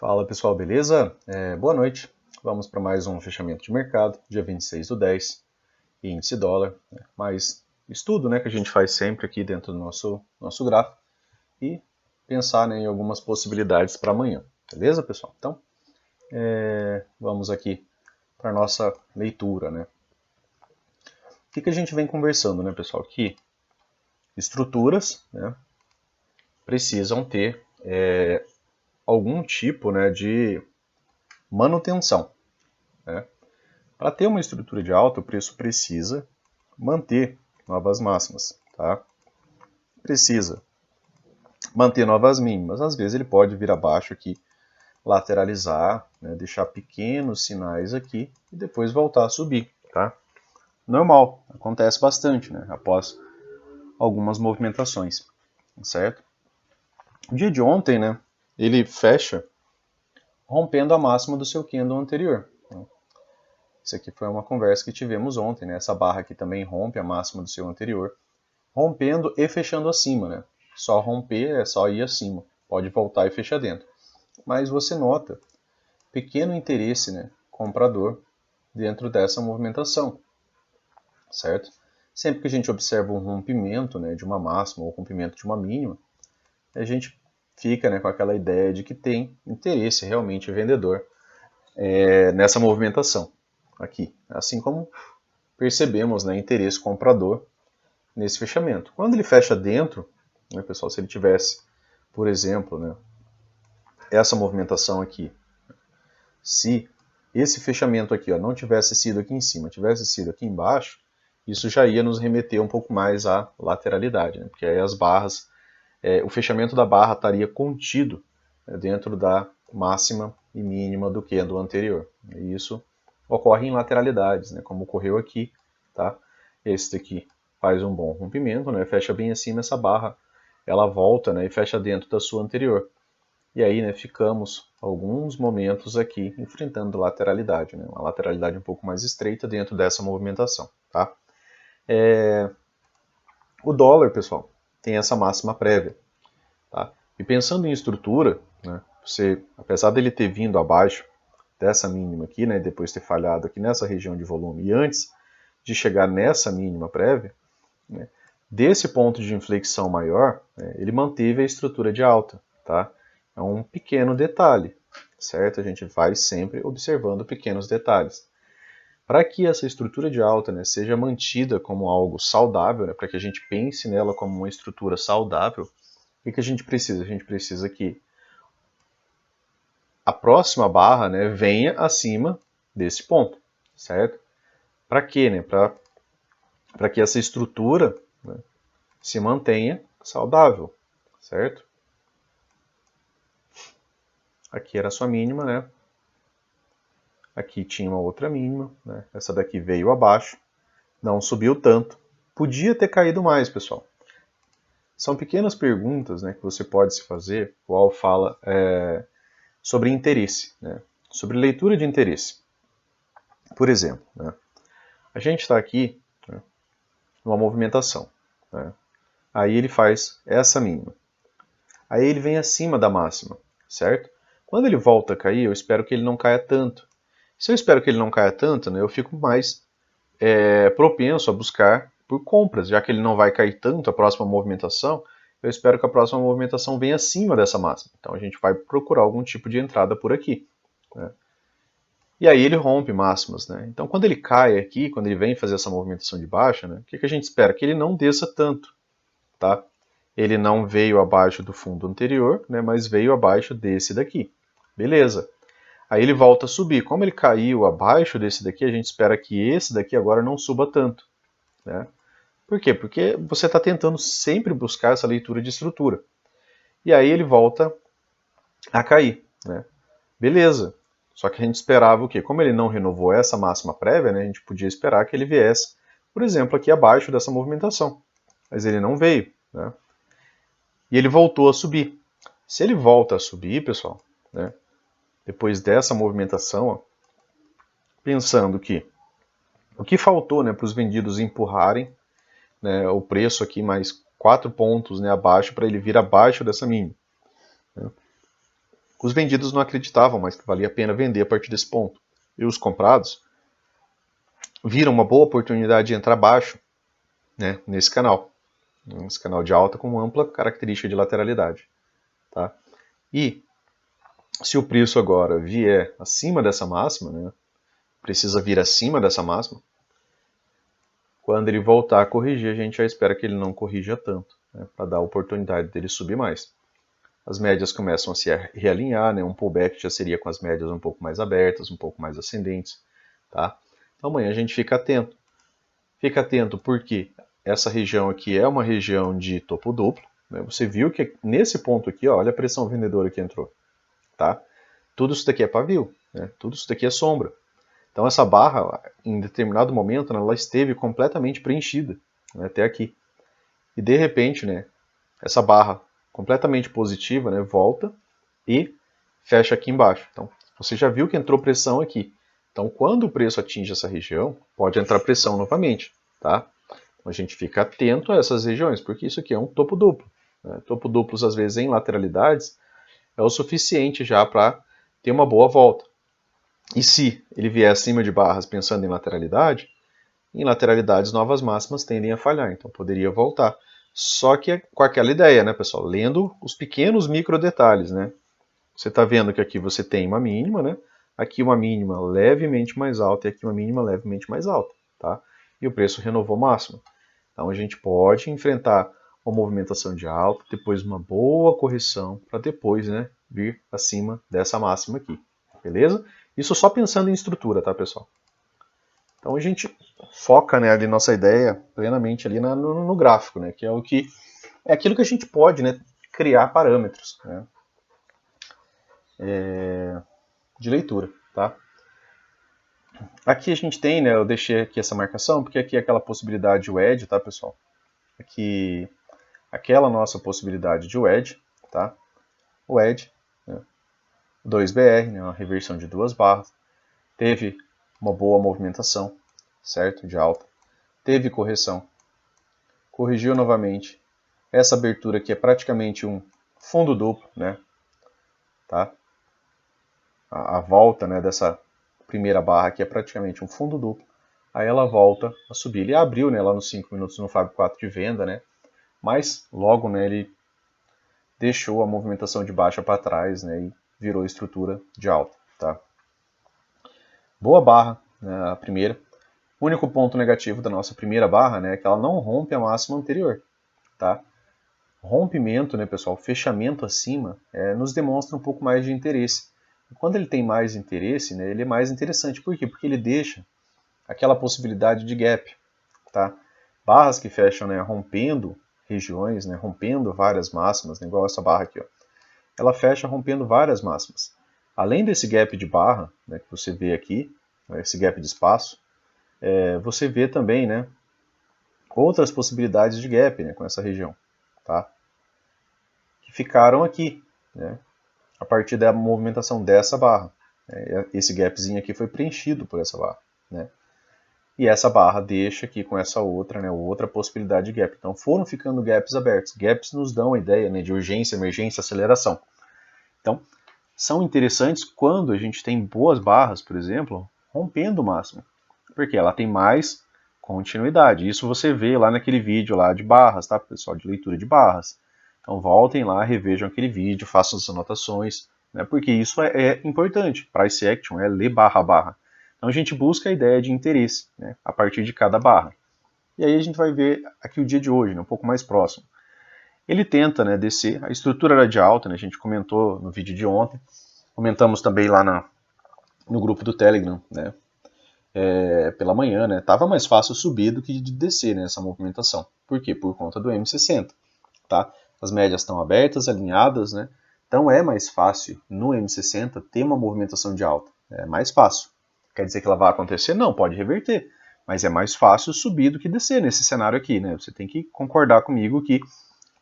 Fala pessoal, beleza? Boa noite. Vamos para mais um fechamento de mercado, dia 26/10, índice dólar. Mais estudo, que a gente faz sempre aqui dentro do nosso gráfico e pensar, em algumas possibilidades para amanhã. Beleza, pessoal? Então, vamos aqui para a nossa leitura. O que a gente vem conversando, pessoal? Que estruturas precisam ter algum tipo de manutenção. Para ter uma estrutura de alta, o preço precisa manter novas máximas, tá? Precisa manter novas mínimas. Às vezes ele pode vir abaixo aqui, lateralizar, deixar pequenos sinais aqui e depois voltar a subir, tá? Normal, acontece bastante, após algumas movimentações, certo? O dia de ontem, ele fecha rompendo a máxima do seu candle anterior. Isso aqui foi uma conversa que tivemos ontem, Essa barra aqui também rompe a máxima do seu anterior, rompendo e fechando acima, Só romper é só ir acima, pode voltar e fechar dentro. Mas você nota pequeno interesse, comprador dentro dessa movimentação, certo? Sempre que a gente observa um rompimento, de uma máxima ou rompimento de uma mínima, a gente fica, com aquela ideia de que tem interesse realmente vendedor nessa movimentação aqui, assim como percebemos, interesse comprador nesse fechamento. Quando ele fecha dentro, pessoal, se ele tivesse, por exemplo, essa movimentação aqui, se esse fechamento aqui não tivesse sido aqui em cima, tivesse sido aqui embaixo, isso já ia nos remeter um pouco mais à lateralidade, porque aí as barras, o fechamento da barra estaria contido dentro da máxima e mínima do candle anterior. E isso ocorre em lateralidades, como ocorreu aqui, tá? Esse daqui faz um bom rompimento, fecha bem acima essa barra, ela volta, e fecha dentro da sua anterior. E aí, ficamos alguns momentos aqui enfrentando lateralidade, uma lateralidade um pouco mais estreita dentro dessa movimentação, tá? O dólar, pessoal, tem essa máxima prévia, tá? E pensando em estrutura, você, apesar dele ter vindo abaixo dessa mínima aqui, depois ter falhado aqui nessa região de volume, e antes de chegar nessa mínima prévia, desse ponto de inflexão maior, ele manteve a estrutura de alta, tá? É um pequeno detalhe, certo? A gente vai sempre observando pequenos detalhes. Para que essa estrutura de alta seja mantida como algo saudável, para que a gente pense nela como uma estrutura saudável, o que a gente precisa? A gente precisa que a próxima barra venha acima desse ponto, certo? Para quê? Para que essa estrutura se mantenha saudável, certo? Aqui era a sua mínima, Aqui tinha uma outra mínima, Essa daqui veio abaixo, não subiu tanto. Podia ter caído mais, pessoal. São pequenas perguntas, que você pode se fazer, qual fala sobre interesse, sobre leitura de interesse. Por exemplo, a gente está aqui numa movimentação. Aí ele faz essa mínima. Aí ele vem acima da máxima, certo? Quando ele volta a cair, eu espero que ele não caia tanto. Se eu espero que ele não caia tanto, eu fico mais propenso a buscar por compras, já que ele não vai cair tanto a próxima movimentação, eu espero que a próxima movimentação venha acima dessa máxima. Então a gente vai procurar algum tipo de entrada por aqui. E aí ele rompe máximas. Então quando ele cai aqui, quando ele vem fazer essa movimentação de baixa, o que a gente espera? Que ele não desça tanto. Tá? Ele não veio abaixo do fundo anterior, mas veio abaixo desse daqui. Beleza. Aí ele volta a subir. Como ele caiu abaixo desse daqui, a gente espera que esse daqui agora não suba tanto. Por quê? Porque você está tentando sempre buscar essa leitura de estrutura. E aí ele volta a cair. Beleza. Só que a gente esperava o quê? Como ele não renovou essa máxima prévia, a gente podia esperar que ele viesse, por exemplo, aqui abaixo dessa movimentação. Mas ele não veio. E ele voltou a subir. Se ele volta a subir, pessoal, depois dessa movimentação, pensando que o que faltou para os vendidos empurrarem o preço aqui mais 4 pontos abaixo para ele vir abaixo dessa mínima. Os vendidos não acreditavam mais que valia a pena vender a partir desse ponto. E os comprados viram uma boa oportunidade de entrar baixo, né, nesse canal de alta com ampla característica de lateralidade. Tá? E se o preço agora vier acima dessa máxima, né, precisa vir acima dessa máxima, quando ele voltar a corrigir, a gente já espera que ele não corrija tanto, né, para dar a oportunidade dele subir mais. As médias começam a se realinhar, né, um pullback já seria com as médias um pouco mais abertas, um pouco mais ascendentes. Tá? Então amanhã a gente fica atento. Fica atento porque essa região aqui é uma região de topo duplo. Né? Você viu que nesse ponto aqui, ó, olha a pressão vendedora que entrou. Tá? Tudo isso daqui é pavio, né? Tudo isso daqui é sombra. Então essa barra, em determinado momento, ela esteve completamente preenchida, né, até aqui. E de repente, né, essa barra completamente positiva, né, volta e fecha aqui embaixo. Então você já viu que entrou pressão aqui. Então quando o preço atinge essa região, pode entrar pressão novamente. Tá? Então, a gente fica atento a essas regiões, porque isso aqui é um topo duplo. Né? Topo duplos, às vezes, em lateralidades, é o suficiente já para ter uma boa volta. E se ele vier acima de barras pensando em lateralidades novas máximas tendem a falhar, então poderia voltar. Só que com aquela ideia, né, pessoal? Lendo os pequenos micro detalhes, né? Você está vendo que aqui você tem uma mínima, né? Aqui uma mínima levemente mais alta e aqui uma mínima levemente mais alta, tá? E o preço renovou máximo. Então a gente pode enfrentar uma movimentação de alta, depois uma boa correção, para depois, né, vir acima dessa máxima aqui, beleza? Isso só pensando em estrutura, tá, pessoal? Então a gente foca, né, ali nossa ideia plenamente ali no gráfico, né, que é aquilo que a gente pode, né, criar parâmetros, né, de leitura, tá? Aqui a gente tem, né, eu deixei aqui essa marcação porque aqui é aquela possibilidade de wedge, tá, pessoal? Aqui aquela nossa possibilidade de wedge, tá? O wedge, né, 2BR, né, uma reversão de duas barras, teve uma boa movimentação, certo? De alta. Teve correção. Corrigiu novamente. Essa abertura aqui é praticamente um fundo duplo, né? Tá? A volta, né, dessa primeira barra aqui é praticamente um fundo duplo. Aí ela volta a subir. Ele abriu, né, lá nos 5 minutos no Fab 4 de venda, né? Mas logo, né, ele deixou a movimentação de baixa para trás, né, e virou estrutura de alta, tá? Boa barra, né, a primeira. O único ponto negativo da nossa primeira barra, né, é que ela não rompe a máxima anterior, tá? Rompimento, né, pessoal, fechamento acima, nos demonstra um pouco mais de interesse. E quando ele tem mais interesse, né, ele é mais interessante. Por quê? Porque ele deixa aquela possibilidade de gap, tá? Barras que fecham, né, rompendo regiões, né, rompendo várias máximas, né, igual essa barra aqui, ó. Ela fecha rompendo várias máximas. Além desse gap de barra, né, que você vê aqui, esse gap de espaço, você vê também, né, outras possibilidades de gap, né, com essa região, tá? Que ficaram aqui, né, a partir da movimentação dessa barra. Esse gapzinho aqui foi preenchido por essa barra, né? E essa barra deixa aqui com essa outra, né, outra possibilidade de gap. Então foram ficando gaps abertos. Gaps nos dão a ideia, né, de urgência, emergência, aceleração. Então são interessantes quando a gente tem boas barras, por exemplo, rompendo o máximo. Porque ela tem mais continuidade. Isso você vê lá naquele vídeo lá de barras, tá, pessoal? De leitura de barras. Então voltem lá, revejam aquele vídeo, façam as anotações, né, porque isso é importante. Price Action é ler barra a barra. Então a gente busca a ideia de interesse, né, a partir de cada barra. E aí a gente vai ver aqui o dia de hoje, né, um pouco mais próximo. Ele tenta, né, descer, a estrutura era de alta, né, a gente comentou no vídeo de ontem, comentamos também lá no grupo do Telegram, né, pela manhã, né, estava mais fácil subir do que de descer, né, essa movimentação. Por quê? Por conta do M60, tá? As médias estão abertas, alinhadas, né? Então é mais fácil no M60 ter uma movimentação de alta. É mais fácil. Quer dizer que ela vai acontecer? Não, pode reverter. Mas é mais fácil subir do que descer nesse cenário aqui, né? Você tem que concordar comigo que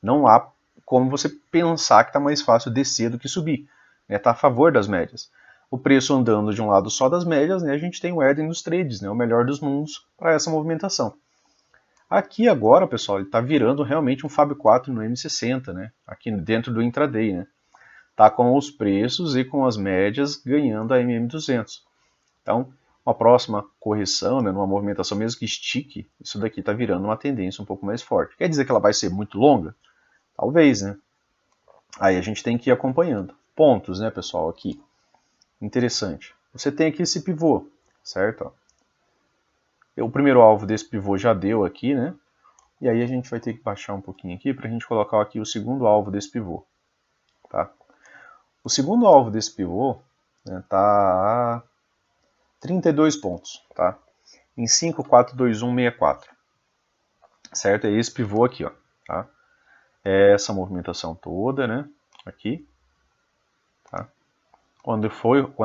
não há como você pensar que está mais fácil descer do que subir. Está a favor das médias. O preço andando de um lado só das médias, né? A gente tem o Eden dos trades, né? O melhor dos mundos para essa movimentação. Aqui agora, pessoal, ele está virando realmente um Fab 4 no M60, né? Aqui dentro do intraday, né? está com os preços e com as médias ganhando a MM200. Então, uma próxima correção, né, numa movimentação mesmo que estique, isso daqui está virando uma tendência um pouco mais forte. Quer dizer que ela vai ser muito longa? Talvez, né? Aí a gente tem que ir acompanhando. Pontos, né, pessoal, aqui. Interessante. Você tem aqui esse pivô, certo? O primeiro alvo desse pivô já deu aqui, né? E aí a gente vai ter que baixar um pouquinho aqui para a gente colocar aqui o segundo alvo desse pivô. Tá? O segundo alvo desse pivô está a 32 pontos, tá? Em 5,42164. Certo? É esse pivô aqui, ó. Tá? É essa movimentação toda, né? Aqui. Tá? Quando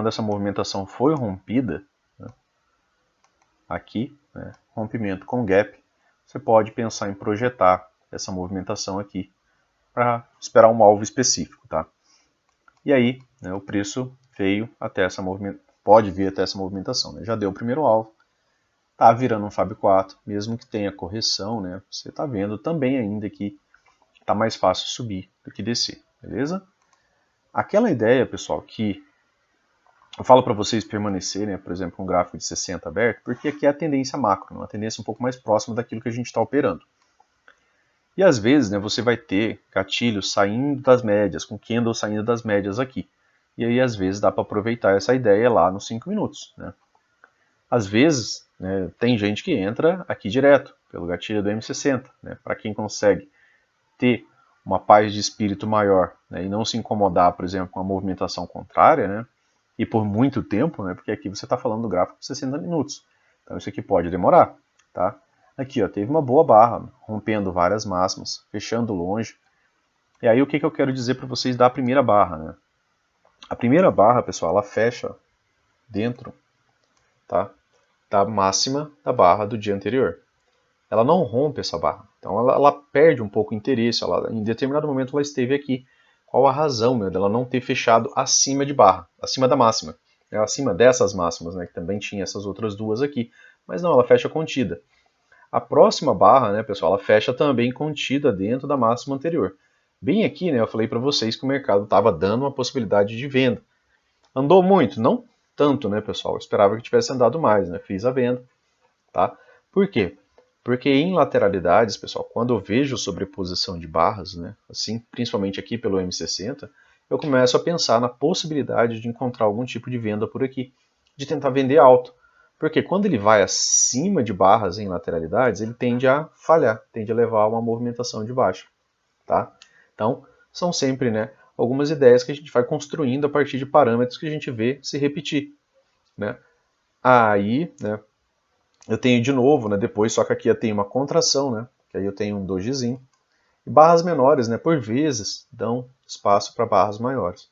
essa movimentação foi rompida, né? Aqui, né? Rompimento com gap, você pode pensar em projetar essa movimentação aqui para esperar um alvo específico, tá? E aí, né, o preço veio até essa movimentação, pode vir até essa movimentação, né? Já deu o primeiro alvo, tá virando um Fab 4, mesmo que tenha correção, né? Você tá vendo também ainda que tá mais fácil subir do que descer, beleza? Aquela ideia, pessoal, que eu falo para vocês permanecerem, né, por exemplo, um gráfico de 60 aberto, porque aqui é a tendência macro, uma tendência um pouco mais próxima daquilo que a gente está operando. E às vezes, né, você vai ter gatilhos saindo das médias, com candle saindo das médias aqui. E aí às vezes dá para aproveitar essa ideia lá nos 5 minutos, né? Às vezes, né, tem gente que entra aqui direto, pelo gatilho do M60, né? Para quem consegue ter uma paz de espírito maior, né, e não se incomodar, por exemplo, com a movimentação contrária, né? E por muito tempo, né? Porque aqui você está falando do gráfico de 60 minutos. Então isso aqui pode demorar, tá? Aqui, ó, teve uma boa barra, rompendo várias máximas, fechando longe. E aí o que eu quero dizer para vocês da primeira barra, né? A primeira barra, pessoal, ela fecha dentro, tá, da máxima da barra do dia anterior. Ela não rompe essa barra. Então ela perde um pouco o interesse. Em determinado momento ela esteve aqui. Qual a razão, né, dela não ter fechado acima de barra, acima da máxima? É acima dessas máximas, né, que também tinha essas outras duas aqui. Mas não, ela fecha contida. A próxima barra, né, pessoal, ela fecha também contida dentro da máxima anterior. Bem aqui, né, eu falei para vocês que o mercado estava dando uma possibilidade de venda. Andou muito? Não tanto, né, pessoal? Eu esperava que tivesse andado mais, né? Fiz a venda, tá? Por quê? Porque em lateralidades, pessoal, quando eu vejo sobreposição de barras, né, assim, principalmente aqui pelo M60, eu começo a pensar na possibilidade de encontrar algum tipo de venda por aqui, de tentar vender alto. Porque quando ele vai acima de barras em lateralidades, ele tende a falhar, tende a levar a uma movimentação de baixa, tá? Então, são sempre, né, algumas ideias que a gente vai construindo a partir de parâmetros que a gente vê se repetir, né? Aí, né, eu tenho de novo, né, depois, só que aqui eu tenho uma contração, né, que aí eu tenho um dojizinho. E barras menores, né, por vezes, dão espaço para barras maiores.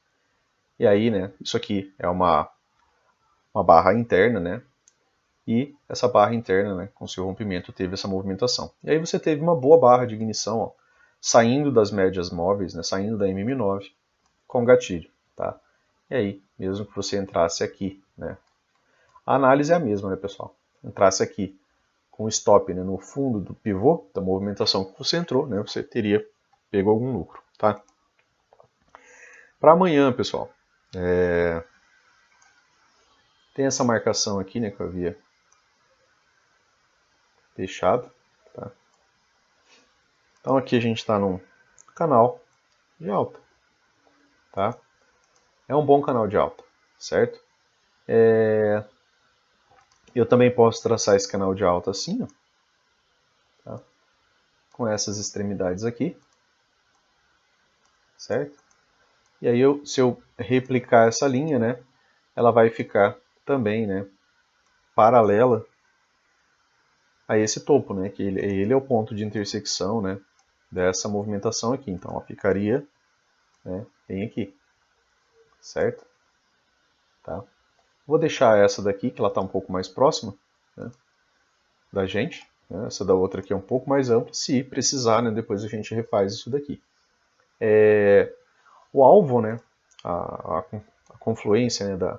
E aí, né, isso aqui é uma barra interna, né, e essa barra interna, né, com seu rompimento, teve essa movimentação. E aí você teve uma boa barra de ignição, ó, saindo das médias móveis, né, saindo da MM9, com gatilho. Tá? E aí, mesmo que você entrasse aqui, né, a análise é a mesma, né, pessoal? Entrasse aqui com o stop, né, no fundo do pivô da movimentação que você entrou, né, você teria pego algum lucro. Tá? Para amanhã, pessoal, tem essa marcação aqui, né, que eu havia deixado. Tá? Então aqui a gente está num canal de alta. Tá? É um bom canal de alta, certo? Eu também posso traçar esse canal de alta assim, ó, tá? Com essas extremidades aqui, certo? E aí, se eu replicar essa linha, né, ela vai ficar também, né, paralela a esse topo, né, que ele é o ponto de intersecção, né, dessa movimentação aqui. Então, ela ficaria, né, bem aqui, certo? Tá? Vou deixar essa daqui, que ela está um pouco mais próxima, né, da gente. Né, essa da outra aqui é um pouco mais ampla. Se precisar, né, depois a gente refaz isso daqui. O alvo, né, a confluência, né,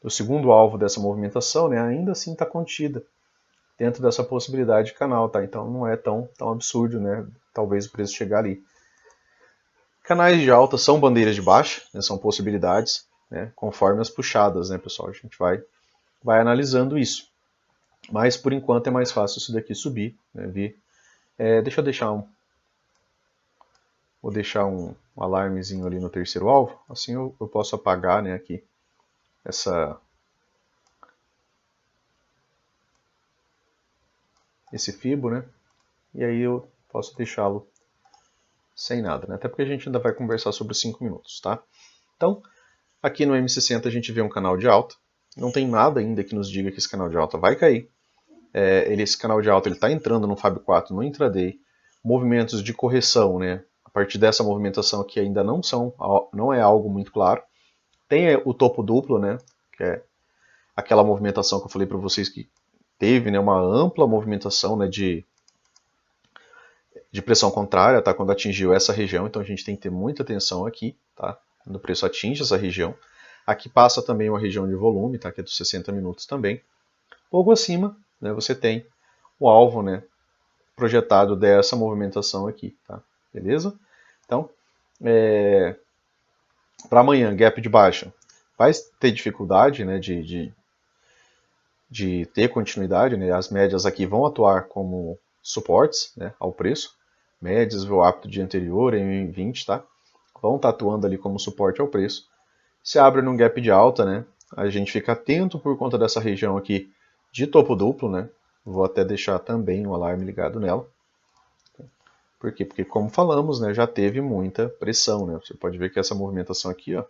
do segundo alvo dessa movimentação, né, ainda assim está contida dentro dessa possibilidade de canal, tá? Então não é tão absurdo, né, talvez o preço chegar ali. Canais de alta são bandeiras de baixa, né, são possibilidades, né, conforme as puxadas, né, pessoal? A gente vai analisando isso. Mas por enquanto é mais fácil isso daqui subir, né, vir. Deixa eu deixar vou deixar um alarmezinho ali no terceiro alvo, assim eu posso apagar, né, aqui esse fibo, né? E aí eu posso deixá-lo sem nada, né? Até porque a gente ainda vai conversar sobre os 5 minutos, tá? Então, aqui no M60 a gente vê um canal de alta. Não tem nada ainda que nos diga que esse canal de alta vai cair. Esse canal de alta está entrando no Fab 4 no intraday. Movimentos de correção, né? A partir dessa movimentação aqui ainda não é algo muito claro. Tem o topo duplo, né? Que é aquela movimentação que eu falei para vocês que teve, né, uma ampla movimentação, né, de pressão contrária, tá? Quando atingiu essa região, então a gente tem que ter muita atenção aqui, tá? Quando o preço atinge essa região. Aqui passa também uma região de volume, tá? Que é dos 60 minutos também. Pouco acima, né, você tem o alvo, né, projetado dessa movimentação aqui, tá? Beleza? Então, para amanhã, gap de baixa, vai ter dificuldade, né, de ter continuidade, né? As médias aqui vão atuar como suportes, né, ao preço. Médias, VWAP do dia anterior, em 20, tá? Vão estar atuando ali como suporte ao preço. Se abre num gap de alta, né? A gente fica atento por conta dessa região aqui de topo duplo, né? Vou até deixar também um alarme ligado nela. Por quê? Porque, como falamos, né, já teve muita pressão, né? Você pode ver que essa movimentação aqui, ó,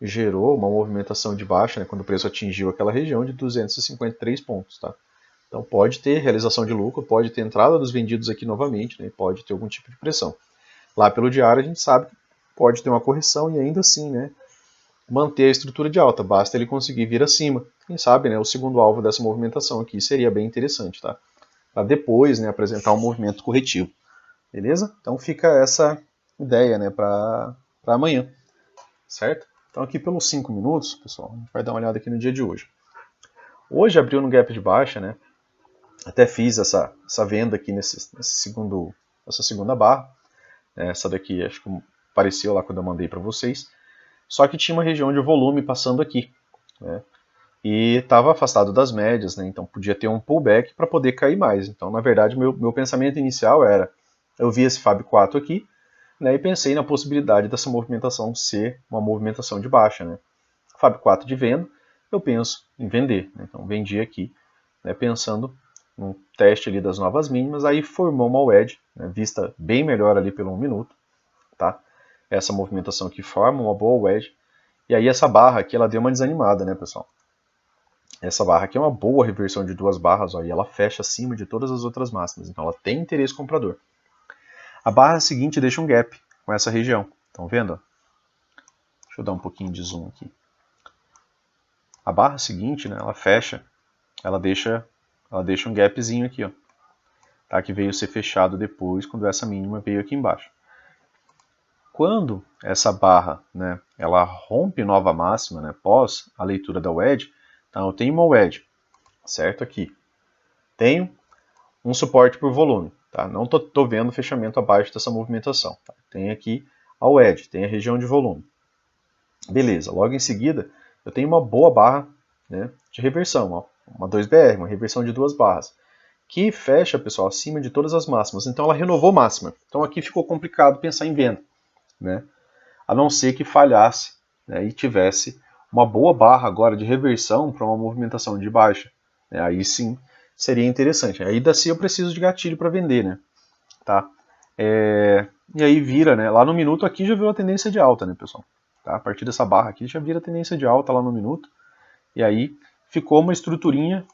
gerou uma movimentação de baixa, né, quando o preço atingiu aquela região de 253 pontos, tá? Então pode ter realização de lucro, pode ter entrada dos vendidos aqui novamente, né, pode ter algum tipo de pressão. Lá pelo diário a gente sabe que pode ter uma correção e ainda assim, né, manter a estrutura de alta, basta ele conseguir vir acima. Quem sabe, né, o segundo alvo dessa movimentação aqui seria bem interessante, tá? Para depois, né, apresentar um movimento corretivo. Beleza? Então fica essa ideia, né, para amanhã, certo? Então aqui pelos 5 minutos, pessoal, a gente vai dar uma olhada aqui no dia de hoje. Hoje abriu no gap de baixa, né? Até fiz essa venda aqui nessa segunda barra. Essa daqui acho que apareceu lá quando eu mandei para vocês. Só que tinha uma região de volume passando aqui, né? E estava afastado das médias, né? Então podia ter um pullback para poder cair mais. Então, na verdade, meu pensamento inicial era, eu vi esse Fab 4 aqui, né, e pensei na possibilidade dessa movimentação ser uma movimentação de baixa, né? Fab 4 de venda, eu penso em vender, né? Então vendi aqui, né, pensando no teste ali das novas mínimas, aí formou uma wedge, né, vista bem melhor ali pelo 1 minuto, tá? Essa movimentação aqui forma uma boa wedge, e aí essa barra aqui ela deu uma desanimada, né, pessoal? Essa barra aqui é uma boa reversão de duas barras, ó, e ela fecha acima de todas as outras máximas, então ela tem interesse comprador. A barra seguinte deixa um gap com essa região, estão vendo? Deixa eu dar um pouquinho de zoom aqui. A barra seguinte, né, ela fecha, ela deixa um gapzinho aqui, ó, tá, que veio ser fechado depois, quando essa mínima veio aqui embaixo. Quando essa barra, né, ela rompe nova máxima, né, pós a leitura da wedge, então eu tenho uma wedge, certo, aqui. Tenho um suporte por volume, tá? Não tô vendo fechamento abaixo dessa movimentação. Tá? Tem aqui a wedge, tem a região de volume. Beleza, logo em seguida eu tenho uma boa barra, né, de reversão, uma 2BR, uma reversão de duas barras, que fecha, pessoal, acima de todas as máximas. Então ela renovou máxima. Então aqui ficou complicado pensar em venda, né? A não ser que falhasse, né, e tivesse uma boa barra agora de reversão para uma movimentação de baixa. Né? Aí sim seria interessante. Aí daqui eu preciso de gatilho para vender, né? Tá? E aí vira, né? Lá no minuto aqui já viu a tendência de alta, né, pessoal? Tá? A partir dessa barra aqui já vira a tendência de alta lá no minuto. E aí ficou uma estruturinha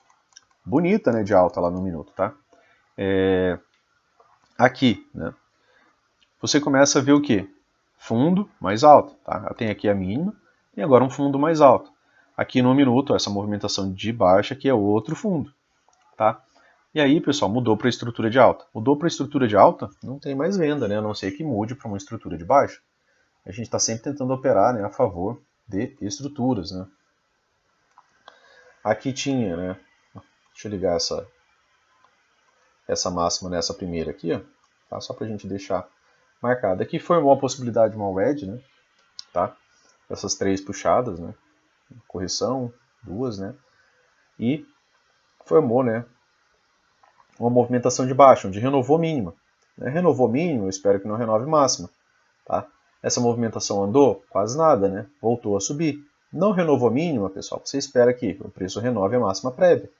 bonita, né, de alta lá no minuto, tá? Aqui, né? Você começa a ver o quê? Fundo mais alto, tá? Eu tenho aqui a mínima e agora um fundo mais alto. Aqui no minuto, essa movimentação de baixa aqui é outro fundo, tá? E aí, pessoal, mudou para a estrutura de alta. Mudou para a estrutura de alta, não tem mais venda, né? A não ser que mude para uma estrutura de baixa. A gente está sempre tentando operar, né, a favor de estruturas, né? Aqui tinha, né? Deixa eu ligar essa máxima nessa primeira aqui, ó, tá? Só para a gente deixar marcada. Aqui formou a possibilidade de uma wedge, né? Tá? Essas 3 puxadas, né? Correção, 2, né? E formou, né, uma movimentação de baixa, onde renovou mínima. Renovou mínima, eu espero que não renove máxima. Tá? Essa movimentação andou? Quase nada, né? Voltou a subir. Não renovou mínima, pessoal, você espera que o preço renove a máxima prévia.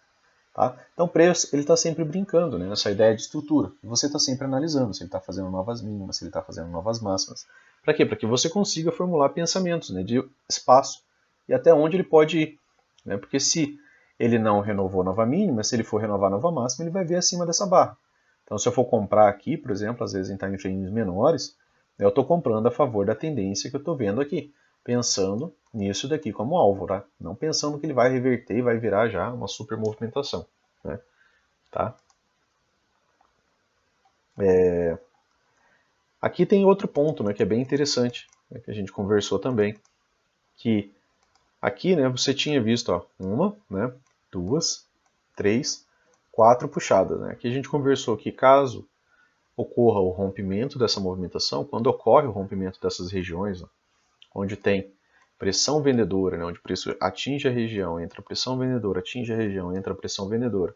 Tá? Então o preço ele está sempre brincando, né, nessa ideia de estrutura. Você está sempre analisando se ele está fazendo novas mínimas, se ele está fazendo novas máximas. Para quê? Para que você consiga formular pensamentos, né, de espaço e até onde ele pode ir. Né? Porque se ele não renovou nova mínima, se ele for renovar nova máxima, ele vai ver acima dessa barra. Então se eu for comprar aqui, por exemplo, às vezes em time frames menores, eu estou comprando a favor da tendência que eu estou vendo aqui, pensando nisso daqui como alvo, tá? Não pensando que ele vai reverter e vai virar já uma super movimentação. Né? Tá? Aqui tem outro ponto, né, que é bem interessante, né, que a gente conversou também, que aqui, né, você tinha visto, ó, 1, né, 2, 3, 4 puxadas. Né? Aqui a gente conversou que caso ocorra o rompimento dessa movimentação, quando ocorre o rompimento dessas regiões, ó, onde tem pressão vendedora, né, onde o preço atinge a região, entra a pressão vendedora, atinge a região, entra a pressão vendedora.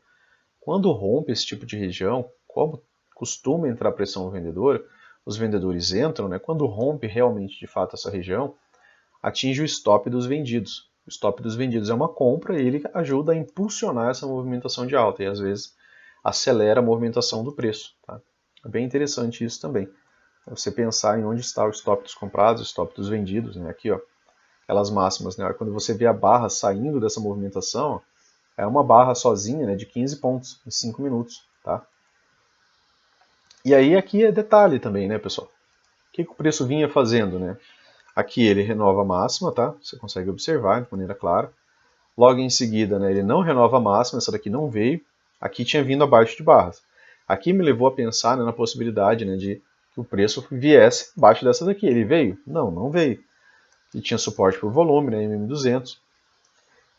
Quando rompe esse tipo de região, como costuma entrar a pressão vendedora, os vendedores entram, né, quando rompe realmente de fato essa região, atinge o stop dos vendidos. O stop dos vendidos é uma compra e ele ajuda a impulsionar essa movimentação de alta e às vezes acelera a movimentação do preço. Tá? É bem interessante isso também. Você pensar em onde está o stop dos comprados, o stop dos vendidos, né? Aqui, ó, aquelas máximas, né? Quando você vê a barra saindo dessa movimentação, é uma barra sozinha, né, de 15 pontos em 5 minutos. Tá? E aí aqui é detalhe também, né, pessoal? O que o preço vinha fazendo, né? Aqui ele renova a máxima, tá? Você consegue observar de maneira clara. Logo em seguida, né, ele não renova a máxima, essa daqui não veio. Aqui tinha vindo abaixo de barras. Aqui me levou a pensar, né, na possibilidade, né, de que o preço viesse abaixo dessa daqui. Ele veio? Não, não veio. Ele tinha suporte por volume, né, MM200.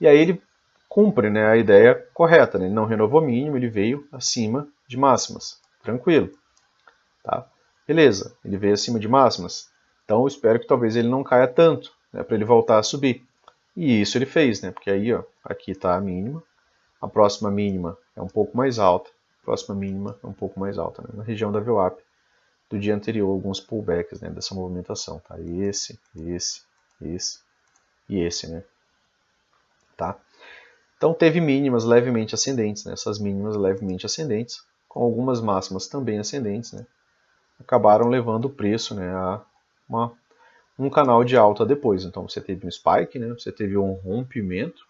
E aí ele cumpre, né, a ideia correta. Né? Ele não renovou mínimo, ele veio acima de máximas. Tranquilo. Tá? Beleza, ele veio acima de máximas. Então eu espero que talvez ele não caia tanto, né, para ele voltar a subir. E isso ele fez, né? Porque aí, ó, aqui está a mínima, a próxima mínima é um pouco mais alta, a próxima mínima é um pouco mais alta, né? Na região da VWAP do dia anterior, alguns pullbacks, né, dessa movimentação, tá? Esse e esse, né? Tá? Então teve mínimas levemente ascendentes, né? Essas mínimas levemente ascendentes, com algumas máximas também ascendentes, né? Acabaram levando o preço, né, a um canal de alta depois. Então você teve um spike, né, você teve um rompimento,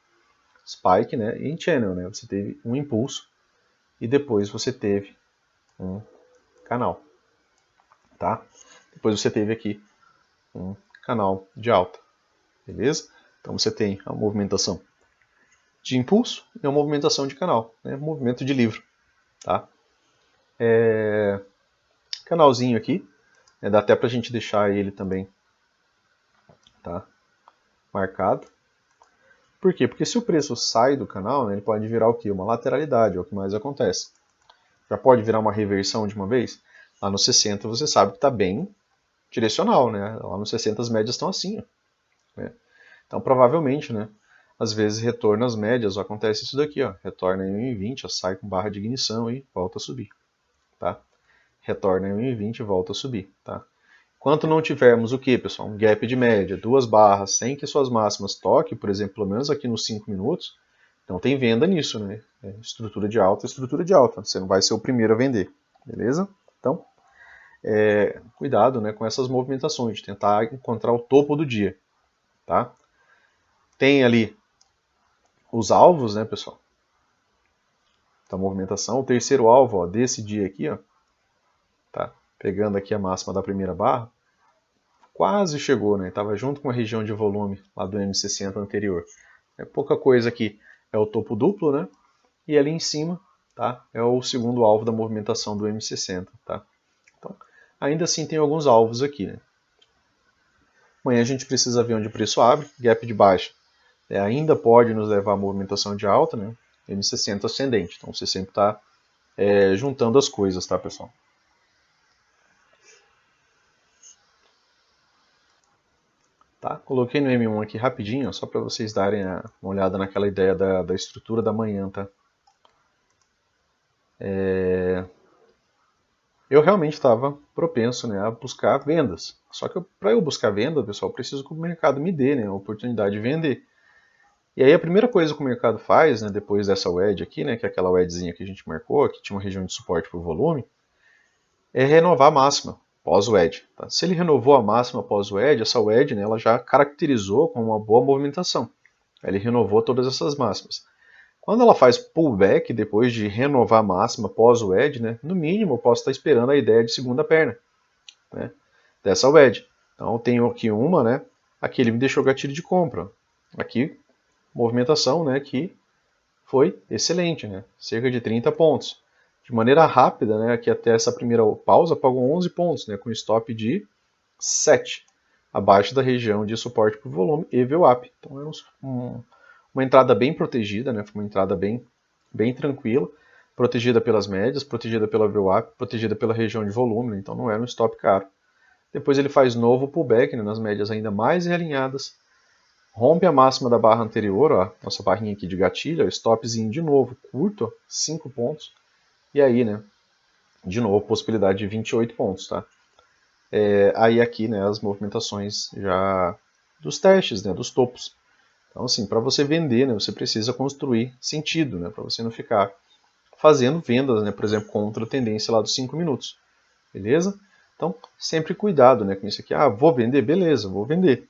spike, né, em channel, né, você teve um impulso e depois você teve um canal, tá? Depois você teve aqui um canal de alta, beleza? Então você tem a movimentação de impulso e a movimentação de canal, né, movimento de livro, tá? Canalzinho aqui, né, dá até pra gente deixar ele também, tá, marcado. Por quê? Porque se o preço sai do canal, né, ele pode virar o quê? Uma lateralidade, é o que mais acontece. Já pode virar uma reversão de uma vez? Lá no 60 você sabe que está bem direcional, né? Lá no 60 as médias estão assim. Ó, né? Então provavelmente, né, às vezes retorna às médias, ó, acontece isso daqui, ó, retorna em 1,20, ó, sai com barra de ignição e volta a subir. Tá? Retorna em 1,20 e volta a subir. Tá? Enquanto não tivermos o que, pessoal? Um gap de média, 2 barras, sem que suas máximas toquem, por exemplo, pelo menos aqui nos 5 minutos, não tem venda nisso, né? É estrutura de alta, estrutura de alta. Você não vai ser o primeiro a vender, beleza? Então, cuidado, né, com essas movimentações, de tentar encontrar o topo do dia, tá? Tem ali os alvos, né, pessoal? Da movimentação. O terceiro alvo, ó, desse dia aqui, ó, tá? Pegando aqui a máxima da primeira barra, quase chegou, né? Estava junto com a região de volume lá do M60 anterior. É pouca coisa aqui, é o topo duplo, né? E ali em cima, tá? É o segundo alvo da movimentação do M60, tá? Então, ainda assim tem alguns alvos aqui, né? Amanhã a gente precisa ver onde o preço abre, gap de baixa. Ainda pode nos levar à movimentação de alta, né? M60 ascendente. Então você sempre está juntando as coisas, tá, pessoal? Tá? Coloquei no M1 aqui rapidinho, só para vocês darem uma olhada naquela ideia da estrutura da manhã, tá? Eu realmente estava propenso, né, a buscar vendas. Só que para eu buscar venda, pessoal, eu preciso que o mercado me dê, né, a oportunidade de vender. E aí a primeira coisa que o mercado faz, né, depois dessa wedge aqui, né, que é aquela wedgezinha que a gente marcou, que tinha uma região de suporte por volume, é renovar a máxima pós-wedge. Tá? Se ele renovou a máxima pós-wedge, essa wedge, né, ela já caracterizou como uma boa movimentação. Ele renovou todas essas máximas. Quando ela faz pullback, depois de renovar a máxima pós o wedge, né, no mínimo eu posso estar esperando a ideia de segunda perna, né, dessa wedge. Então eu tenho aqui uma, né, aqui ele me deixou gatilho de compra. Aqui, movimentação, né, que foi excelente, né, cerca de 30 pontos. De maneira rápida, né, aqui até essa primeira pausa pagou 11 pontos, né, com stop de 7, abaixo da região de suporte por volume e VWAP. Então é uma entrada bem protegida, né? Foi uma entrada bem tranquila, protegida pelas médias, protegida pela VWAP, protegida pela região de volume, né? Então não era um stop caro. Depois ele faz novo pullback, né, nas médias ainda mais realinhadas, rompe a máxima da barra anterior, ó, nossa barrinha aqui de gatilho, ó, stopzinho de novo, curto, 5 pontos, e aí, né, de novo, possibilidade de 28 pontos, tá? Aí aqui, né, as movimentações já dos testes, né, dos topos. Então, assim, para você vender, né, você precisa construir sentido, né, para você não ficar fazendo vendas, né, por exemplo, contra a tendência lá dos 5 minutos. Beleza? Então, sempre cuidado, né, com isso aqui. Ah, vou vender? Beleza, vou vender.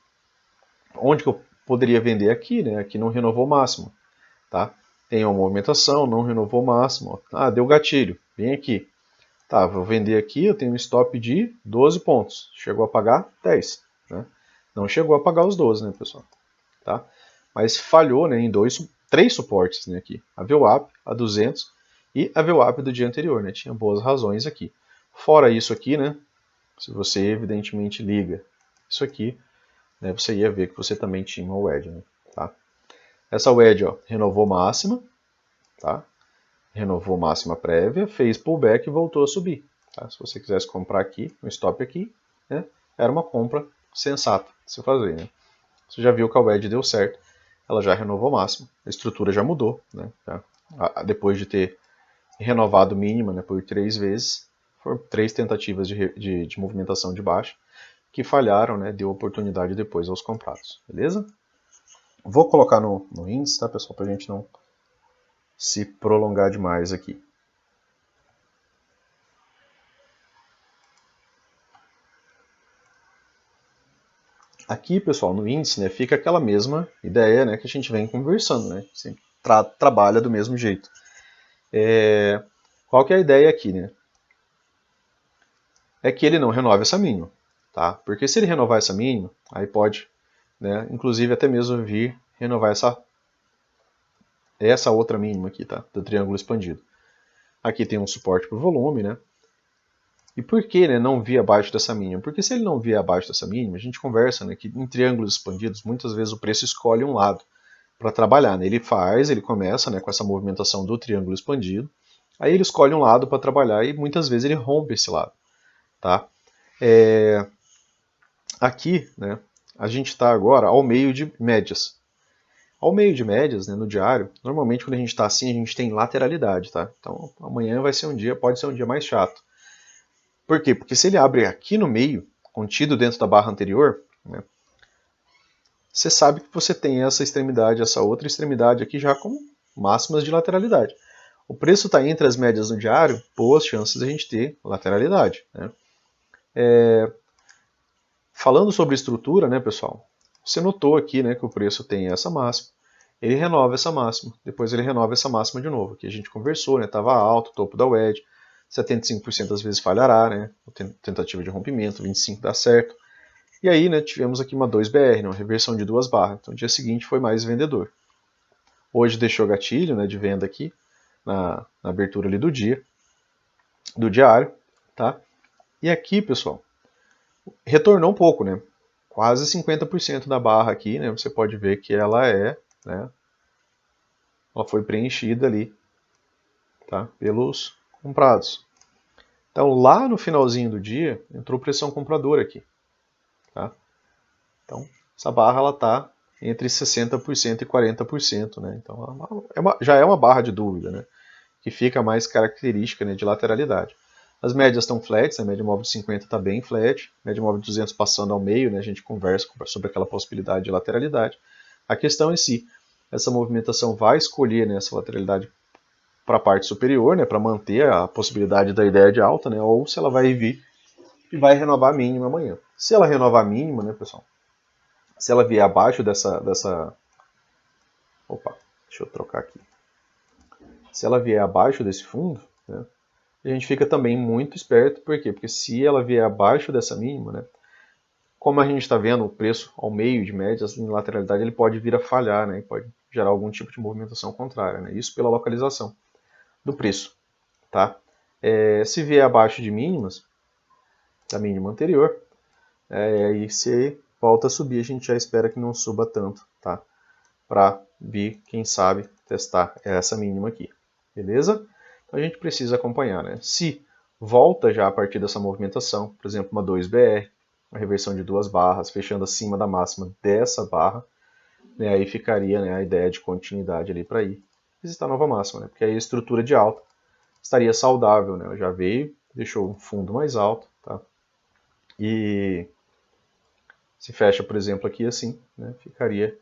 Onde que eu poderia vender? Aqui, né? Aqui não renovou o máximo. Tá? Tem uma movimentação, não renovou o máximo. Ah, deu gatilho. Vem aqui. Tá, vou vender aqui, eu tenho um stop de 12 pontos. Chegou a pagar 10. Né? Não chegou a pagar os 12, né, pessoal? Tá? Mas falhou, né, em três suportes, né, aqui. A VWAP, a 200 e a VWAP do dia anterior, né? Tinha boas razões aqui. Fora isso aqui, né, se você evidentemente liga isso aqui, né, você ia ver que você também tinha uma wedge, né, tá? Essa wedge, ó, renovou máxima, tá? Renovou máxima prévia, fez pullback e voltou a subir. Tá? Se você quisesse comprar aqui, um stop aqui, né, era uma compra sensata de se fazer, né? Você já viu que a wedge deu certo, ela já renovou máximo, a estrutura já mudou, né? Depois de ter renovado mínima, né, por 3 vezes, foram 3 tentativas de movimentação de baixa que falharam, né, deu oportunidade depois aos comprados, beleza? Vou colocar no índice, tá, pessoal, para a gente não se prolongar demais aqui. Aqui, pessoal, no índice, né, fica aquela mesma ideia, né, que a gente vem conversando, né, sempre trabalha do mesmo jeito. Qual que é a ideia aqui, né? É que ele não renove essa mínima, tá? Porque se ele renovar essa mínima, aí pode, né, inclusive até mesmo vir renovar essa outra mínima aqui, tá? Do triângulo expandido. Aqui tem um suporte por volume, né? E por que, né, não vir abaixo dessa mínima? Porque se ele não vir abaixo dessa mínima, a gente conversa, né, que em triângulos expandidos, muitas vezes o preço escolhe um lado para trabalhar, né? Ele começa, né, com essa movimentação do triângulo expandido, aí ele escolhe um lado para trabalhar e muitas vezes ele rompe esse lado, tá? Aqui, né, a gente está agora ao meio de médias. Ao meio de médias, né, no diário, normalmente quando a gente está assim, a gente tem lateralidade, tá? Então amanhã vai ser pode ser um dia mais chato. Por quê? Porque se ele abre aqui no meio, contido dentro da barra anterior, né, você sabe que você tem essa extremidade, essa outra extremidade aqui já com máximas de lateralidade. O preço está entre as médias no diário, boas chances de a gente ter lateralidade. Né? Falando sobre estrutura, né, pessoal, você notou aqui, né, que o preço tem essa máxima, ele renova essa máxima, depois ele renova essa máxima de novo, que a gente conversou, né, estava alto, topo da wedge, 75% das vezes falhará, né, tentativa de rompimento, 25% dá certo, e aí, né, tivemos aqui uma 2BR, né, uma reversão de 2 barras, então o dia seguinte foi mais vendedor. Hoje deixou gatilho, né, de venda aqui, na abertura ali do dia, do diário, tá? E aqui, pessoal, retornou um pouco, né? Quase 50% da barra aqui, né? Você pode ver que ela né? Ela foi preenchida ali, tá? Pelos comprados. Então, lá no finalzinho do dia, entrou pressão compradora aqui, tá? Então, essa barra ela está entre 60% e 40%, né? Então já é uma barra de dúvida, né? Que fica mais característica, né, de lateralidade. As médias estão flats, a média móvel de 50 está bem flat, a média móvel de 200 passando ao meio, né, a gente conversa sobre aquela possibilidade de lateralidade. A questão em si, essa movimentação vai escolher, né, essa lateralidade para a parte superior, né, para manter a possibilidade da ideia de alta, né, ou se ela vai vir e vai renovar a mínima amanhã. Se ela renovar a mínima, né, pessoal, se ela vier abaixo Opa, deixa eu trocar aqui. Se ela vier abaixo desse fundo, né, a gente fica também muito esperto, por quê? Porque se ela vier abaixo dessa mínima, né, como a gente está vendo o preço ao meio de médias, em lateralidade, ele pode vir a falhar, né, pode gerar algum tipo de movimentação contrária, né, isso pela localização do preço. Tá? Se vier abaixo de mínimas, da mínima anterior, aí se volta a subir, a gente já espera que não suba tanto, tá? Para vir, quem sabe, testar essa mínima aqui, beleza? Então a gente precisa acompanhar, né? Se volta já a partir dessa movimentação, por exemplo, uma 2BR, uma reversão de duas barras, fechando acima da máxima dessa barra, né, aí ficaria, né, a ideia de continuidade ali para ir visitar a nova máxima, né? Porque aí a estrutura de alta estaria saudável, né? Já veio, deixou um fundo mais alto, tá? E se fecha, por exemplo, aqui assim, né? Ficaria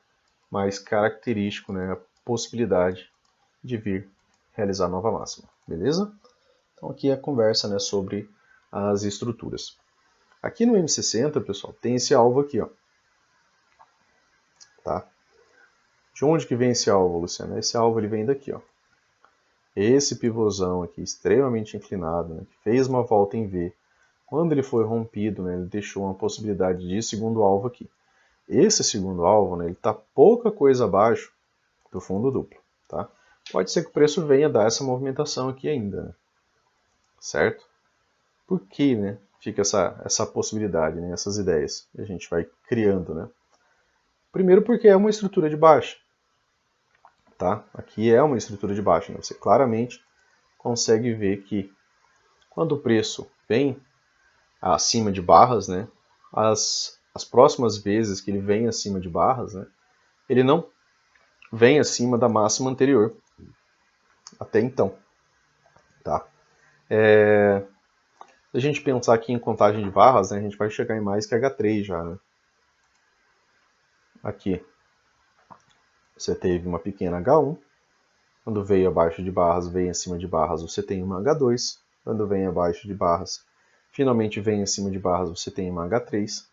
mais característico, né, a possibilidade de vir realizar nova máxima, beleza? Então aqui é a conversa, né, sobre as estruturas. Aqui no M60, pessoal, tem esse alvo aqui, ó. Tá? De onde que vem esse alvo, Luciano? Esse alvo ele vem daqui, ó. Esse pivôzão aqui, extremamente inclinado, né, que fez uma volta em V. Quando ele foi rompido, né, ele deixou uma possibilidade de segundo alvo aqui. Esse segundo alvo, né, ele está pouca coisa abaixo do fundo duplo. Tá? Pode ser que o preço venha dar essa movimentação aqui ainda, né? Certo? Por que, né, fica essa possibilidade, né, essas ideias que a gente vai criando? Né? Primeiro porque é uma estrutura de baixa. Tá? Aqui é uma estrutura de baixa. Né? Você claramente consegue ver que quando o preço vem acima de barras, né, as próximas vezes que ele vem acima de barras, né, ele não vem acima da máxima anterior até então. Tá? Se a gente pensar aqui em contagem de barras, né, a gente vai chegar em mais que H3 já. Né? Aqui você teve uma pequena H1, quando veio abaixo de barras, vem acima de barras, você tem uma H2, quando vem abaixo de barras, finalmente vem acima de barras, você tem uma H3,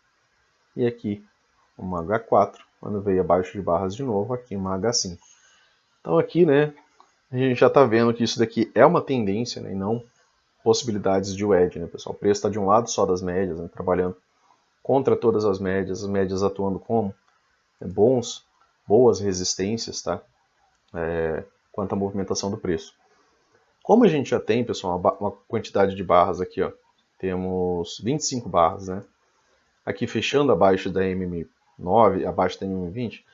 e aqui uma H4, quando veio abaixo de barras de novo, aqui uma H5. Então aqui, né, a gente já está vendo que isso daqui é uma tendência, né, e não possibilidades de wedge, né, pessoal? O preço está de um lado só das médias, né, trabalhando contra todas as médias atuando como boas resistências, tá? Quanto à movimentação do preço. Como a gente já tem, pessoal, uma quantidade de barras aqui, ó, temos 25 barras, né? Aqui fechando abaixo da MM9, abaixo da MM20,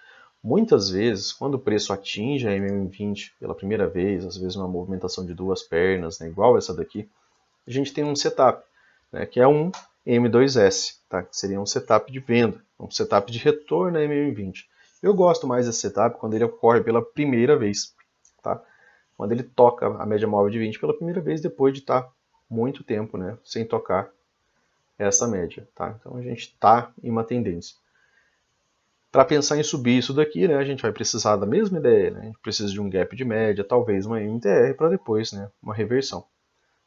muitas vezes, quando o preço atinge a MM20 pela primeira vez, às vezes uma movimentação de duas pernas, né, igual essa daqui, a gente tem um setup, né, que é um M2S, tá, que seria um setup de venda, um setup de retorno a MM20. Eu gosto mais desse setup quando ele ocorre pela primeira vez, tá? Quando ele toca a média móvel de 20 pela primeira vez, depois de estar muito tempo, né, sem tocar essa média. Tá? Então a gente está em uma tendência. Para pensar em subir isso daqui, né, a gente vai precisar da mesma ideia. Né? A gente precisa de um gap de média, talvez uma MTR, para depois, né, uma reversão.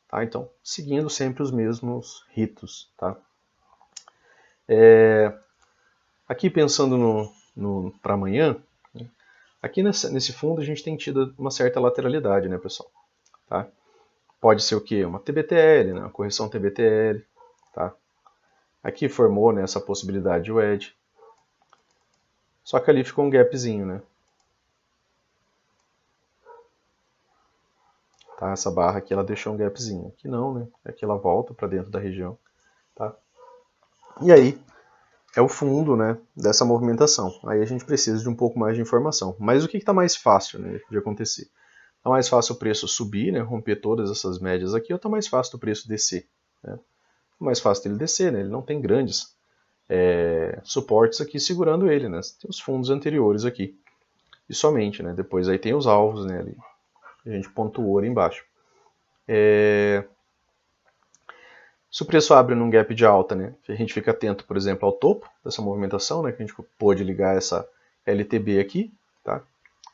Tá? Então, seguindo sempre os mesmos ritos. Tá? Aqui pensando para amanhã, né, aqui nesse fundo a gente tem tido uma certa lateralidade, né, pessoal? Tá? Pode ser o quê? Uma TBTL, né, uma correção TBTL. Tá? Aqui formou, né, essa possibilidade de wedge. Só que ali ficou um gapzinho, né? Tá? Essa barra aqui ela deixou um gapzinho. Aqui não, né? Aqui ela volta para dentro da região. Tá? E aí é o fundo, né, dessa movimentação. Aí a gente precisa de um pouco mais de informação. Mas o que está mais fácil, né, de acontecer? Está mais fácil o preço subir, né, romper todas essas médias aqui, ou está mais fácil o preço descer? Né? É mais fácil dele descer, né? Ele não tem grandes suportes aqui segurando ele, né? Tem os fundos anteriores aqui. E somente, né? Depois aí tem os alvos, né? Ali. A gente pontuou ali embaixo. Se o preço abre num gap de alta, né? A gente fica atento, por exemplo, ao topo dessa movimentação, né? Que a gente pôde ligar essa LTB aqui, tá?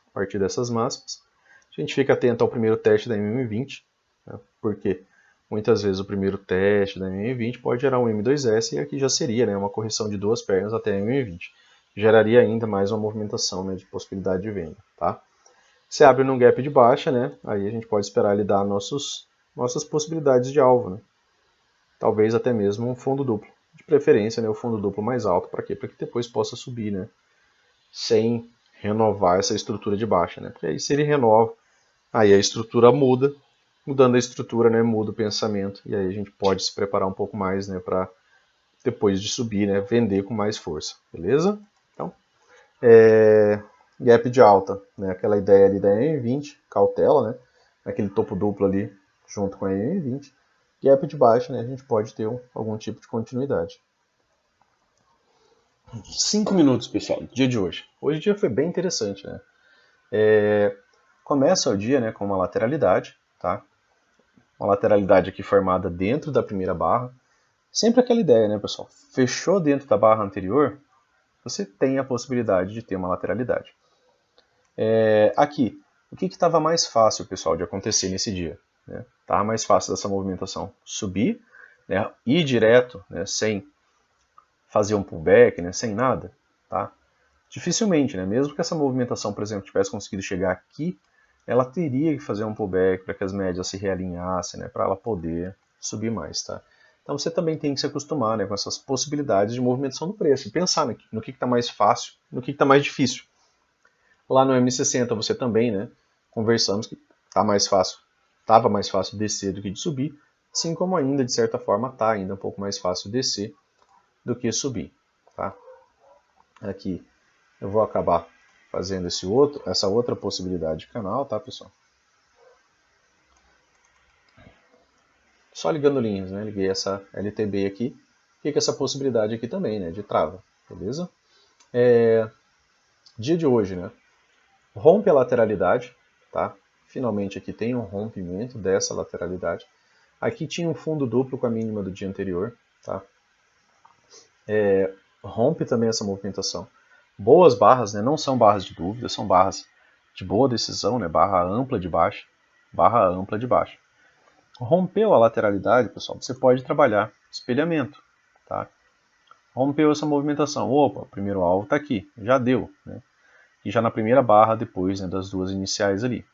A partir dessas máximas. A gente fica atento ao primeiro teste da MM20, né? Porque muitas vezes o primeiro teste da MM20 pode gerar um M2S e aqui já seria, né, uma correção de duas pernas até a MM20. Geraria ainda mais uma movimentação, né, de possibilidade de venda. Tá? Se abre num gap de baixa, né, aí a gente pode esperar ele dar nossas possibilidades de alvo. Né? Talvez até mesmo um fundo duplo. De preferência, né, o fundo duplo mais alto. Para quê? Para que depois possa subir, né, sem renovar essa estrutura de baixa. Né? Porque aí se ele renova, aí a estrutura muda. Mudando a estrutura, né, muda o pensamento, e aí a gente pode se preparar um pouco mais, né, para depois de subir, né, vender com mais força, beleza? Então, gap de alta, né, aquela ideia ali da M20, cautela, né, aquele topo duplo ali junto com a M20. Gap de baixa, né, a gente pode ter algum tipo de continuidade. 5 minutos, pessoal, dia de hoje. Hoje o dia foi bem interessante, né? Começa o dia, né, com uma lateralidade, tá? Uma lateralidade aqui formada dentro da primeira barra. Sempre aquela ideia, né, pessoal? Fechou dentro da barra anterior, você tem a possibilidade de ter uma lateralidade. Aqui, o que estava mais fácil, pessoal, de acontecer nesse dia? Estava mais fácil dessa movimentação subir, né, ir direto, né, sem fazer um pullback, né, sem nada, tá? Dificilmente, né? Mesmo que essa movimentação, por exemplo, tivesse conseguido chegar aqui, ela teria que fazer um pullback para que as médias se realinhassem, né? Para ela poder subir mais, tá? Então você também tem que se acostumar, né, com essas possibilidades de movimentação do preço e pensar no que está mais fácil, no que está mais difícil. Lá no M60 você também, né, conversamos que estava mais fácil descer do que de subir, assim como ainda, de certa forma, está ainda um pouco mais fácil descer do que subir, tá? Aqui eu vou acabar fazendo essa outra possibilidade de canal, tá, pessoal? Só ligando linhas, né? Liguei essa LTB aqui, fica essa possibilidade aqui também, né, de trava, beleza? Dia de hoje, né? Rompe a lateralidade, tá? Finalmente aqui tem um rompimento dessa lateralidade. Aqui tinha um fundo duplo com a mínima do dia anterior, tá? Rompe também essa movimentação. Boas barras, né? Não são barras de dúvida, são barras de boa decisão, né? Barra ampla de baixa, barra ampla de baixa. Rompeu a lateralidade, pessoal, você pode trabalhar espelhamento, tá? Rompeu essa movimentação, opa, o primeiro alvo está aqui, já deu, né? E já na primeira barra depois, né, das duas iniciais ali.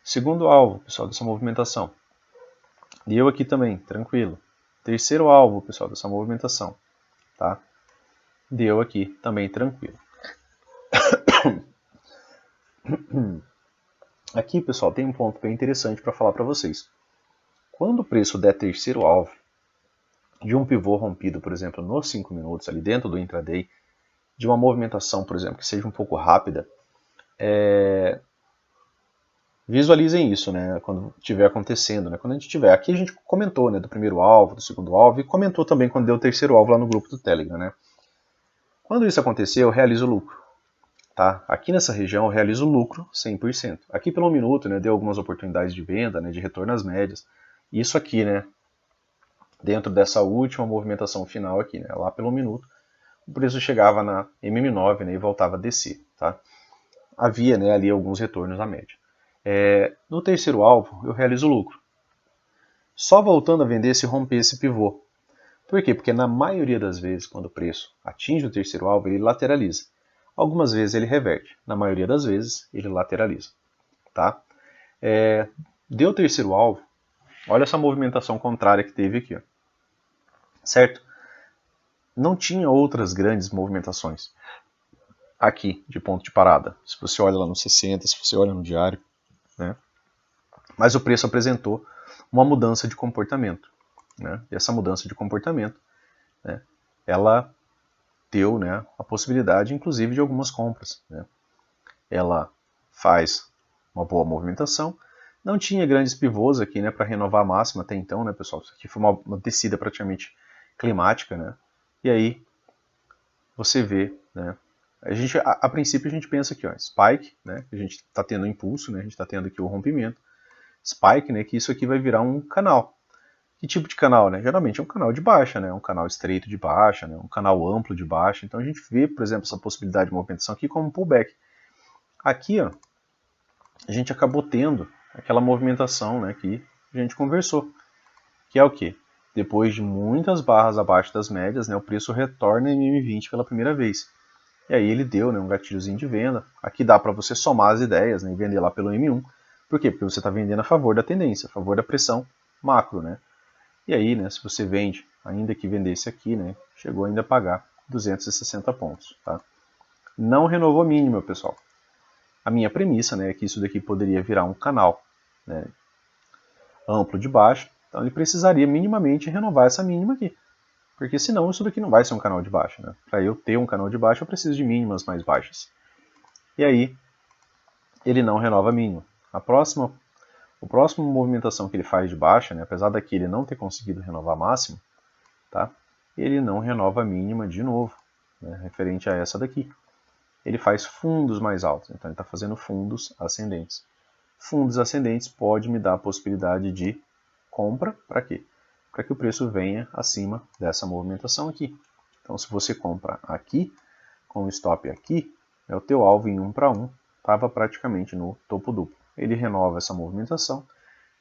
Segundo alvo, pessoal, dessa movimentação, deu aqui também, tranquilo. Terceiro alvo, pessoal, dessa movimentação, tá? Deu aqui também, tranquilo. Aqui, pessoal, tem um ponto bem interessante para falar para vocês. Quando o preço der terceiro alvo de um pivô rompido, por exemplo, nos 5 minutos, ali dentro do intraday, de uma movimentação, por exemplo, que seja um pouco rápida, visualizem isso, né, quando estiver acontecendo, né, quando a gente tiver. Aqui a gente comentou, né, do primeiro alvo, do segundo alvo, e comentou também quando deu o terceiro alvo lá no grupo do Telegram, né. Quando isso acontecer, eu realizo lucro. Tá? Aqui nessa região eu realizo lucro 100%. Aqui pelo minuto, né, deu algumas oportunidades de venda, né, de retorno às médias. Isso aqui, né, dentro dessa última movimentação final aqui, né, lá pelo minuto, o preço chegava na MM9, né, e voltava a descer. Tá? Havia, né, ali alguns retornos à média. No terceiro alvo eu realizo lucro. Só voltando a vender se romper esse pivô. Por quê? Porque na maioria das vezes, quando o preço atinge o terceiro alvo, ele lateraliza. Algumas vezes ele reverte, na maioria das vezes ele lateraliza. Tá? Deu o terceiro alvo, olha essa movimentação contrária que teve aqui. Ó. Certo? Não tinha outras grandes movimentações aqui de ponto de parada. Se você olha lá no 60, se você olha no diário. Né? Mas o preço apresentou uma mudança de comportamento. Né? E essa mudança de comportamento, né, ela deu, né, a possibilidade, inclusive, de algumas compras. Né? Ela faz uma boa movimentação. Não tinha grandes pivôs aqui, né, para renovar a máxima até então, né, pessoal? Isso aqui foi uma descida praticamente climática, né? E aí você vê, né? A princípio a gente pensa aqui, ó, spike, né? A gente está tendo um impulso, né? A gente está tendo aqui o rompimento. Spike, né? Que isso aqui vai virar um canal. Que tipo de canal, né? Geralmente é um canal de baixa, né? Um canal estreito de baixa, né? Um canal amplo de baixa. Então a gente vê, por exemplo, essa possibilidade de movimentação aqui como um pullback. Aqui, ó, a gente acabou tendo aquela movimentação, né? Que a gente conversou. Que é o quê? Depois de muitas barras abaixo das médias, né? O preço retorna em MM20 pela primeira vez. E aí ele deu, né, um gatilhozinho de venda. Aqui dá para você somar as ideias, né, e vender lá pelo M1. Por quê? Porque você está vendendo a favor da tendência, a favor da pressão macro, né? E aí, né, se você vende, ainda que vendesse aqui, né, chegou ainda a pagar 260 pontos, tá? Não renovou mínima, pessoal. A minha premissa, né, é que isso daqui poderia virar um canal, né, amplo de baixo. Então ele precisaria minimamente renovar essa mínima aqui. Porque senão isso daqui não vai ser um canal de baixa, né? Para eu ter um canal de baixa, eu preciso de mínimas mais baixas. E aí, ele não renova a mínima. A próxima movimentação que ele faz de baixa, né, apesar daqui ele não ter conseguido renovar a máxima, tá, ele não renova a mínima de novo, né, referente a essa daqui. Ele faz fundos mais altos, então ele está fazendo fundos ascendentes. Fundos ascendentes pode me dar a possibilidade de compra, para quê? Para que o preço venha acima dessa movimentação aqui. Então se você compra aqui, com o stop aqui, é o teu alvo em 1 para 1, estava praticamente no topo duplo. Ele renova essa movimentação,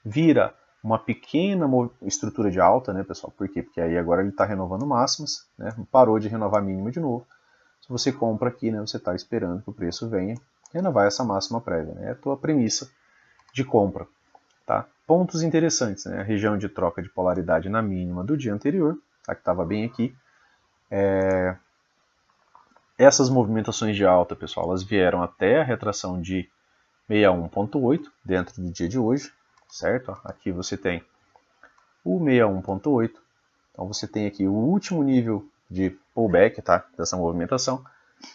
vira uma pequena estrutura de alta, né, pessoal? Por quê? Porque aí agora ele está renovando máximas, né? Parou de renovar mínima de novo. Se você compra aqui, né, você está esperando que o preço venha renovar essa máxima prévia, né? É a tua premissa de compra, tá? Pontos interessantes, né? A região de troca de polaridade na mínima do dia anterior, tá? Que estava bem aqui. Essas movimentações de alta, pessoal, elas vieram até a retração de 61.8 dentro do dia de hoje, certo? Aqui você tem o 61.8, então você tem aqui o último nível de pullback, tá? Dessa movimentação.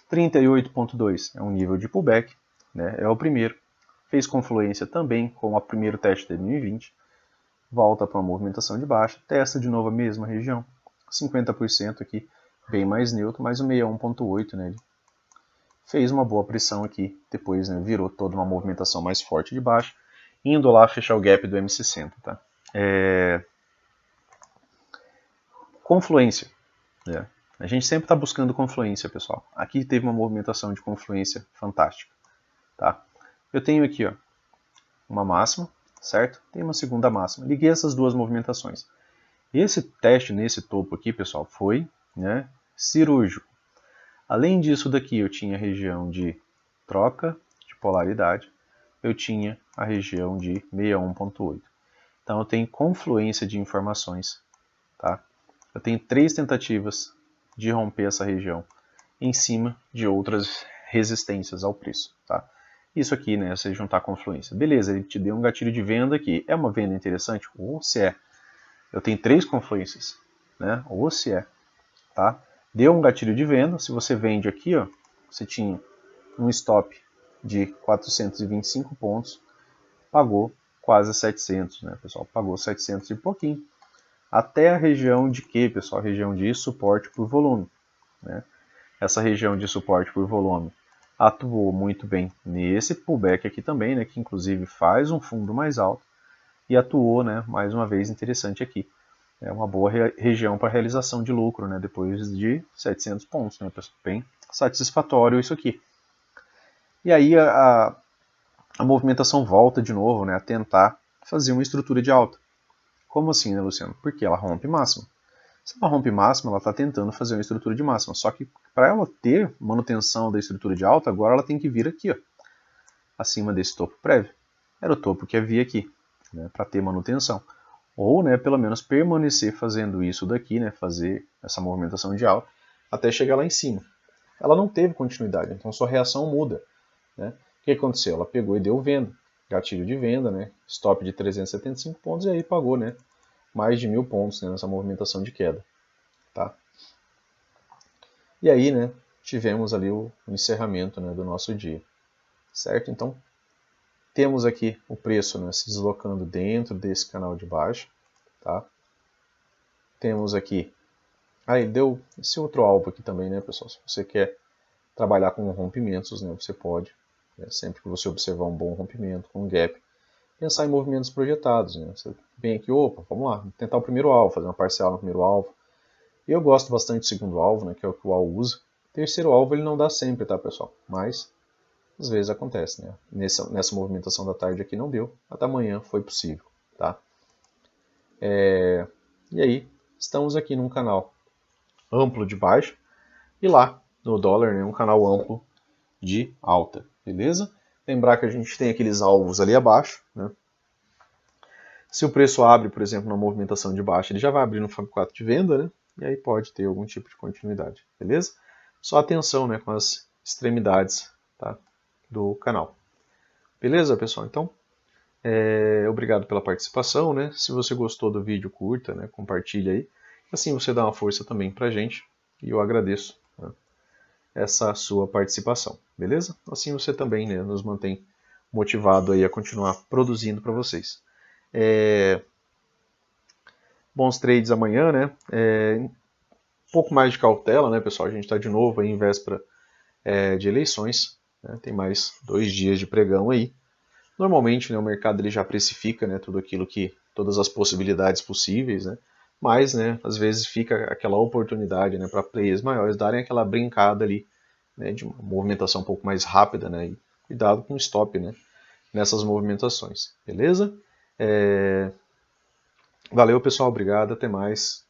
38.2 é um nível de pullback, né? É o primeiro. Fez confluência também com o primeiro teste de 2020, volta para uma movimentação de baixa, testa de novo a mesma região, 50% aqui, bem mais neutro, mas o 61.8, né? Fez uma boa pressão aqui, depois, né, virou toda uma movimentação mais forte de baixa, indo lá fechar o gap do M60, tá? Confluência, né? A gente sempre está buscando confluência, pessoal. Aqui teve uma movimentação de confluência fantástica, tá? Eu tenho aqui, ó, uma máxima, certo? Tem uma segunda máxima. Liguei essas duas movimentações. Esse teste nesse topo aqui, pessoal, foi, né, cirúrgico. Além disso daqui, eu tinha a região de troca de polaridade, eu tinha a região de 61.8. Então eu tenho confluência de informações, tá? Eu tenho 3 tentativas de romper essa região em cima de outras resistências ao preço, tá? Isso aqui, né, você juntar a confluência. Beleza, ele te deu um gatilho de venda aqui. É uma venda interessante? Ou se é. Eu tenho 3 confluências, né? Ou se é, tá? Deu um gatilho de venda. Se você vende aqui, ó, você tinha um stop de 425 pontos, pagou quase 700, né, pessoal? Pagou 700 e pouquinho. Até a região de quê, pessoal? A região de suporte por volume, né? Essa região de suporte por volume atuou muito bem nesse pullback aqui também, né, que inclusive faz um fundo mais alto, e atuou, né, mais uma vez interessante aqui. É uma boa região para realização de lucro, né, depois de 700 pontos, né, bem satisfatório isso aqui. E aí a movimentação volta de novo, né, a tentar fazer uma estrutura de alta. Como assim, né, Luciano? Porque ela rompe máxima. Se ela rompe máxima, ela está tentando fazer uma estrutura de máxima. Só que para ela ter manutenção da estrutura de alta, agora ela tem que vir aqui, ó, acima desse topo prévio. Era o topo que havia aqui, né, para ter manutenção. Ou, né, pelo menos permanecer fazendo isso daqui, né, fazer essa movimentação de alta, até chegar lá em cima. Ela não teve continuidade, então sua reação muda, né? O que aconteceu? Ela pegou e deu venda, gatilho de venda, né, stop de 375 pontos, e aí pagou, né, mais de 1.000 pontos, né, nessa movimentação de queda. Tá? E aí, né, tivemos ali o encerramento, né, do nosso dia, certo? Então, temos aqui o preço, né, se deslocando dentro desse canal de baixa, tá? Temos aqui Aí deu esse outro alvo aqui também, né, pessoal? Se você quer trabalhar com rompimentos, né, você pode, né, sempre que você observar um bom rompimento, um gap, pensar em movimentos projetados. Né? Você vem aqui, opa, vamos lá, tentar o primeiro alvo, fazer uma parcial no primeiro alvo. Eu gosto bastante do segundo alvo, né, que é o que o AU usa. Terceiro alvo ele não dá sempre, tá, pessoal? Mas às vezes acontece, né? Nessa movimentação da tarde aqui não deu, a da manhã foi possível, tá? E aí, estamos aqui num canal amplo de baixa e lá no dólar, né, um canal amplo de alta, beleza? Lembrar que a gente tem aqueles alvos ali abaixo, né? Se o preço abre, por exemplo, na movimentação de baixa, ele já vai abrir no FAB 4 de venda, né? E aí pode ter algum tipo de continuidade, beleza? Só atenção, né, com as extremidades, tá, do canal. Beleza, pessoal? Então, obrigado pela participação, né? Se você gostou do vídeo, curta, né? Compartilha aí. Assim você dá uma força também pra gente e eu agradeço, né, essa sua participação, beleza? Assim você também, né, nos mantém motivado aí a continuar produzindo para vocês. Bons trades amanhã, né? Um pouco mais de cautela, né, pessoal? A gente está de novo aí em véspera de eleições, né? Tem mais 2 dias de pregão aí. Normalmente, né, o mercado ele já precifica, né, tudo aquilo que, todas as possibilidades possíveis, né? Mas, né, às vezes fica aquela oportunidade, né, para players maiores darem aquela brincada ali, né, de uma movimentação um pouco mais rápida, né? E cuidado com o stop, né, nessas movimentações, beleza? Valeu, pessoal, obrigado, até mais.